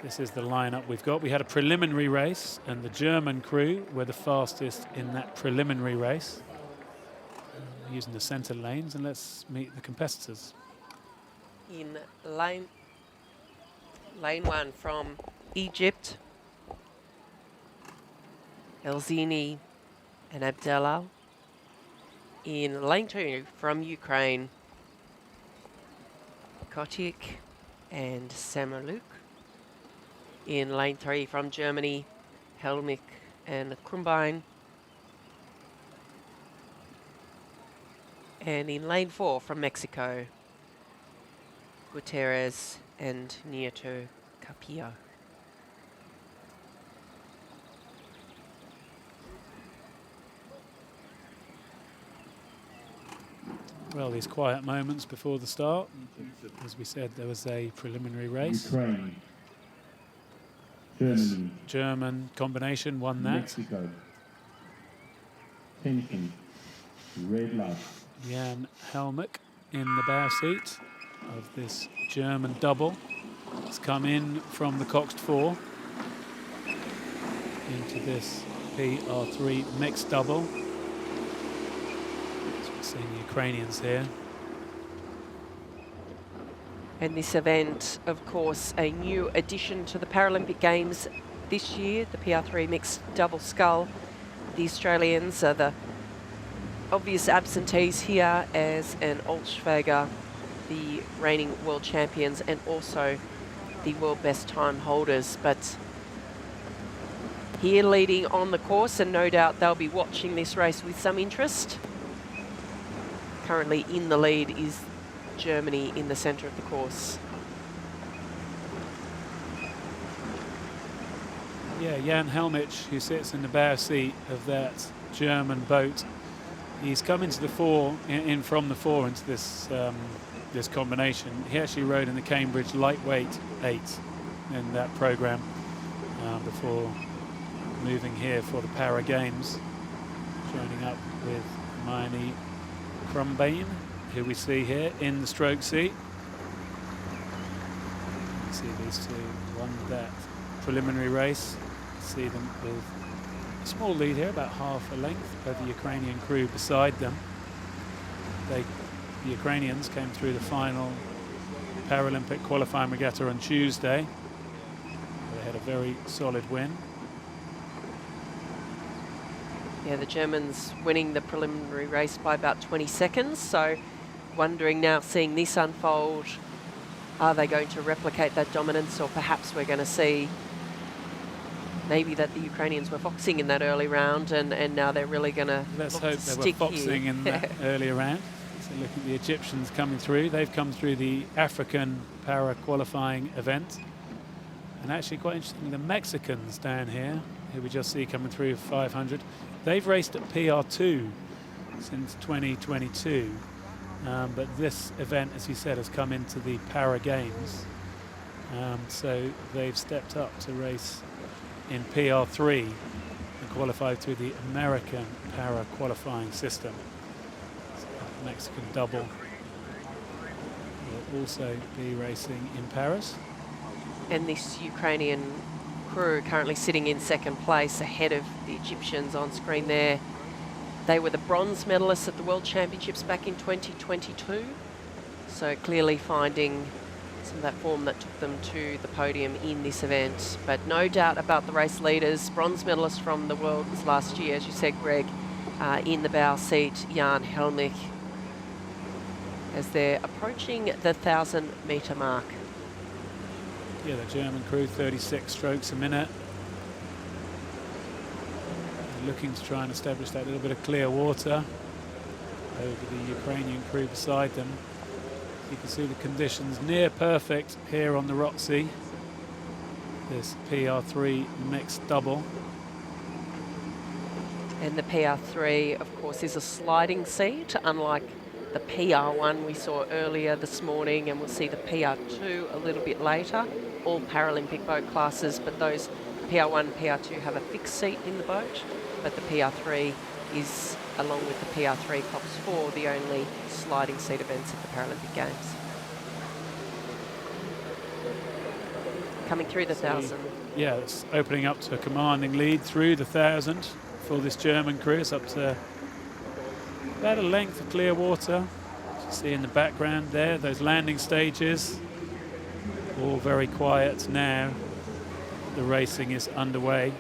This is the lineup we've got. We had a preliminary race, and the German crew were the fastest in that preliminary race. Using the center lanes, and let's meet the competitors. In lane 1 from Egypt, Elzini and Abdallah. In lane 2 from Ukraine, Kotik and Samarluk. In lane 3 from Germany, Helmich and Krumbein. And in lane 4 from Mexico, Gutierrez and Nieto Capillo. Well, these quiet moments before the start. As we said, there was a preliminary race. Ukraine, Germany, German combination won that. Mexico, tension, red light. Jan Helmich in the bow seat of this German double. It's come in from the Coxed 4 into this PR3 Mixed double. So we're seeing Ukrainians here. And this event, of course, a new addition to the Paralympic Games this year, the PR3 Mixed double scull. The Australians are the obvious absentees here, as an Altschwager, the reigning world champions, and also the world best time holders. But here leading on the course, and no doubt they'll be watching this race with some interest. Currently in the lead is Germany in the centre of the course. Yeah, Jan Helmich, who sits in the bow seat of that German boat, he's come into the 4, in from the 4 into this this combination. He actually rode in the Cambridge lightweight 8 in that program before moving here for the Para Games, joining up with Hermione Krumbein, who we see here in the stroke seat. You see these two won that preliminary race. You see them with a small lead here, about half a length of the Ukrainian crew beside them. The Ukrainians came through the final Paralympic qualifying regatta on Tuesday. They had a very solid win. Yeah, the Germans winning the preliminary race by about 20 seconds. So wondering now, seeing this unfold, are they going to replicate that dominance, or perhaps we're going to see maybe that the Ukrainians were foxing in that early round, and now they're really going to Let's hope they were foxing in that earlier round. So look at the Egyptians coming through. They've come through the African para qualifying event. And actually quite interesting, the Mexicans down here, who we just see coming through 500, they've raced at PR2 since 2022. But this event, as you said, has come into the Para Games. So they've stepped up to race in PR3 and qualified through the American Para qualifying system. So the Mexican double will also be racing in Paris. And this Ukrainian crew currently sitting in second place ahead of the Egyptians on screen there. They were the bronze medalists at the World Championships back in 2022. So clearly finding some of that form that took them to the podium in this event. But no doubt about the race leaders. Bronze medalist from the Worlds last year, as you said, Greg, in the bow seat, Jan Helmich, as they're approaching the 1,000-metre mark. Yeah, the German crew, 36 strokes a minute. They're looking to try and establish that little bit of clear water over the Ukrainian crew beside them. You can see the conditions near perfect here on the Rotsy. This PR3 Mixed double. And the PR3, of course, is a sliding seat, unlike the PR1 we saw earlier this morning, and we'll see the PR2 a little bit later. All Paralympic boat classes, but those PR1 and PR2 have a fixed seat in the boat, but the PR3 is, along with the PR3 Cox 4, the only sliding seat events at the Paralympic Games. coming through the 1,000. Yeah, it's opening up to a commanding lead through the 1,000 for this German crew. It's up to about a length of clear water. You see in the background there, those landing stages, all very quiet now. The racing is underway.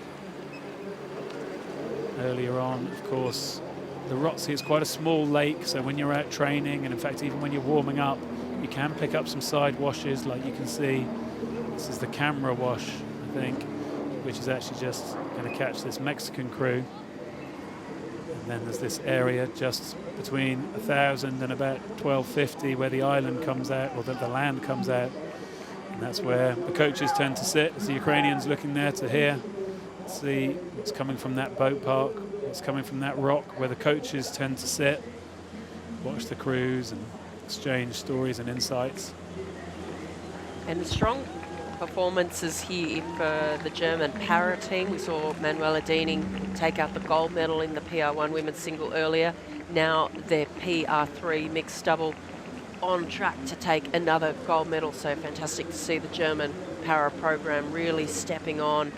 Earlier on, of course, the Rotsey is quite a small lake, so when you're out training, and in fact even when you're warming up, you can pick up some side washes, like you can see. This is the camera wash, I think, which is actually just going to catch this Mexican crew. And then there's this area just between 1,000 and about 1,250 where the island comes out, or the land comes out. And that's where the coaches tend to sit, as the Ukrainians looking there to hear, see what's coming from that boat park, what's coming from that rock, where the coaches tend to sit, watch the crews and exchange stories and insights. And strong performances here for the German para team. We saw Manuela Diening take out the gold medal in the PR1 women's single earlier. Now their PR3 mixed double on track to take another gold medal. So fantastic to see the German para program really stepping on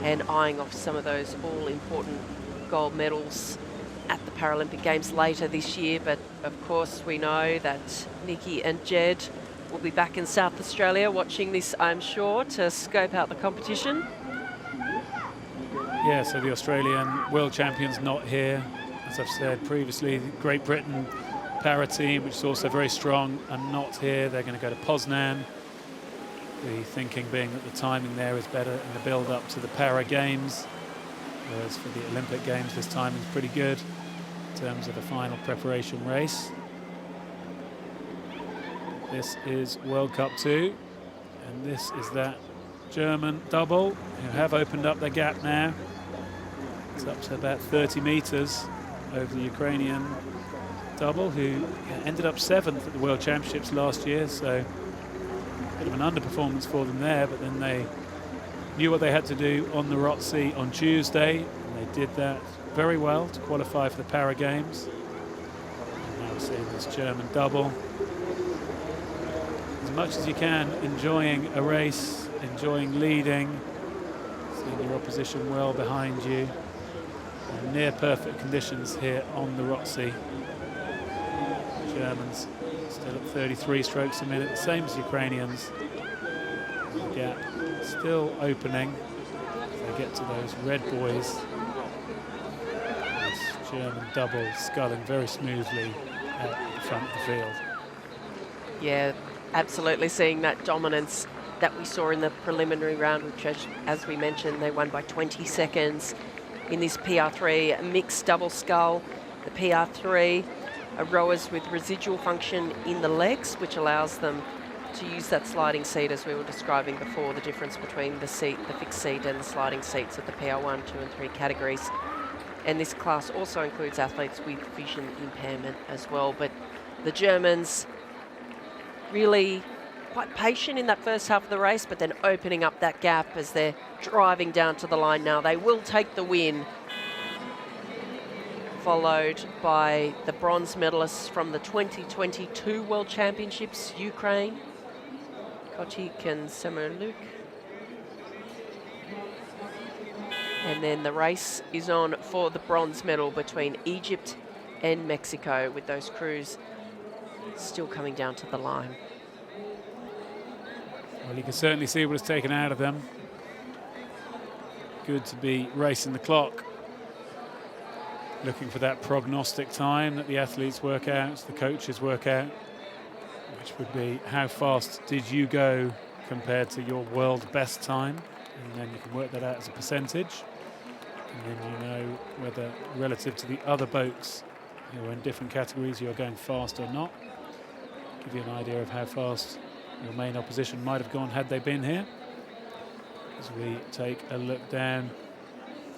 and eyeing off some of those all-important gold medals at the Paralympic Games later this year. But of course we know that Nikki and Jed will be back in South Australia watching this, I'm sure, to scope out the competition. Yeah, so the Australian world champions not here. As I've said previously, the Great Britain para team, which is also very strong, are not here. They're going to go to Poznan. The thinking being that the timing there is better in the build-up to the para games, whereas for the Olympic Games this timing is pretty good in terms of the final preparation race. This is World Cup 2, and this is that German double who have opened up their gap now. It's up to about 30 meters over the Ukrainian double, who ended up 7th at the World Championships last year, so a bit of an underperformance for them there, but then they knew what they had to do on the Rotsey on Tuesday, and they did that very well to qualify for the Para Games. And now we're seeing this German double. As much as you can, enjoying a race, enjoying leading, seeing your opposition well behind you. And near perfect conditions here on the Rotsey. Germans still at 33 strokes a minute, the same as Ukrainians. The gap still opening as they get to those red buoys. This German double sculling very smoothly at the front of the field. Yeah, absolutely seeing that dominance that we saw in the preliminary round, which, as we mentioned, they won by 20 seconds in this PR3 mixed double scull. The PR3 are rowers with residual function in the legs, which allows them to use that sliding seat, as we were describing before, the difference between the seat, the fixed seat and the sliding seats of the PR1, 2 and 3 categories. And this class also includes athletes with vision impairment as well. But the Germans really quite patient in that first half of the race, but then opening up that gap as they're driving down to the line now. They will take the win, followed by the bronze medalists from the 2022 World Championships, Ukraine, Kotik and Semerluk. And then the race is on for the bronze medal between Egypt and Mexico, with those crews still coming down to the line. Well, you can certainly see what it's taken out of them. Good to be racing the clock, looking for that prognostic time that the athletes work out, the coaches work out, which would be how fast did you go compared to your world best time, and then you can work that out as a percentage, and then you know whether relative to the other boats who are in different categories you're going fast or not. Give you an idea of how fast your main opposition might have gone had they been here. As we take a look down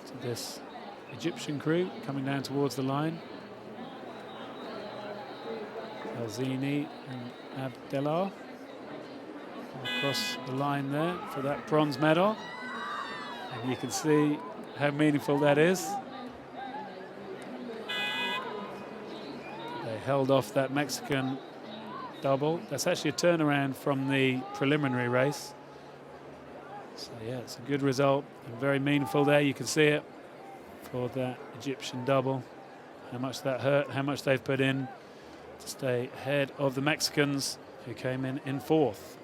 to this Egyptian crew coming down towards the line. Alzini and Abdellah across the line there for that bronze medal. And you can see how meaningful that is. They held off that Mexican double. That's actually a turnaround from the preliminary race. So yeah, it's a good result and very meaningful there. You can see it for that Egyptian double. How much that hurt, how much they've put in to stay ahead of the Mexicans, who came in fourth.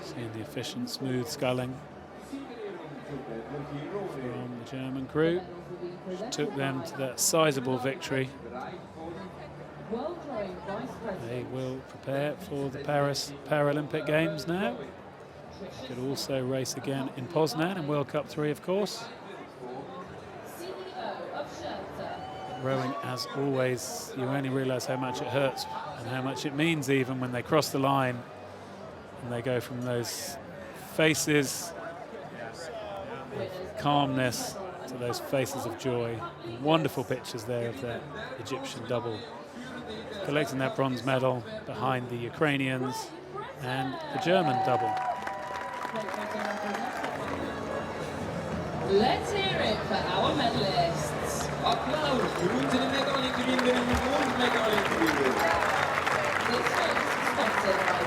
Seeing the efficient, smooth sculling from the German crew, which took them to that sizable victory. They will prepare for the Paris Paralympic Games now. They could also race again in Poznan in World Cup 3, of course. Rowing, as always, you only realise how much it hurts and how much it means even when they cross the line and they go from those faces of calmness to those faces of joy. Wonderful pictures there of that Egyptian double collecting that bronze medal behind the Ukrainians and the German double. Let's hear it for our medalists. Applaus für unsere Medaillengewinnerinnen und Medaillengewinnner. This was sponsored by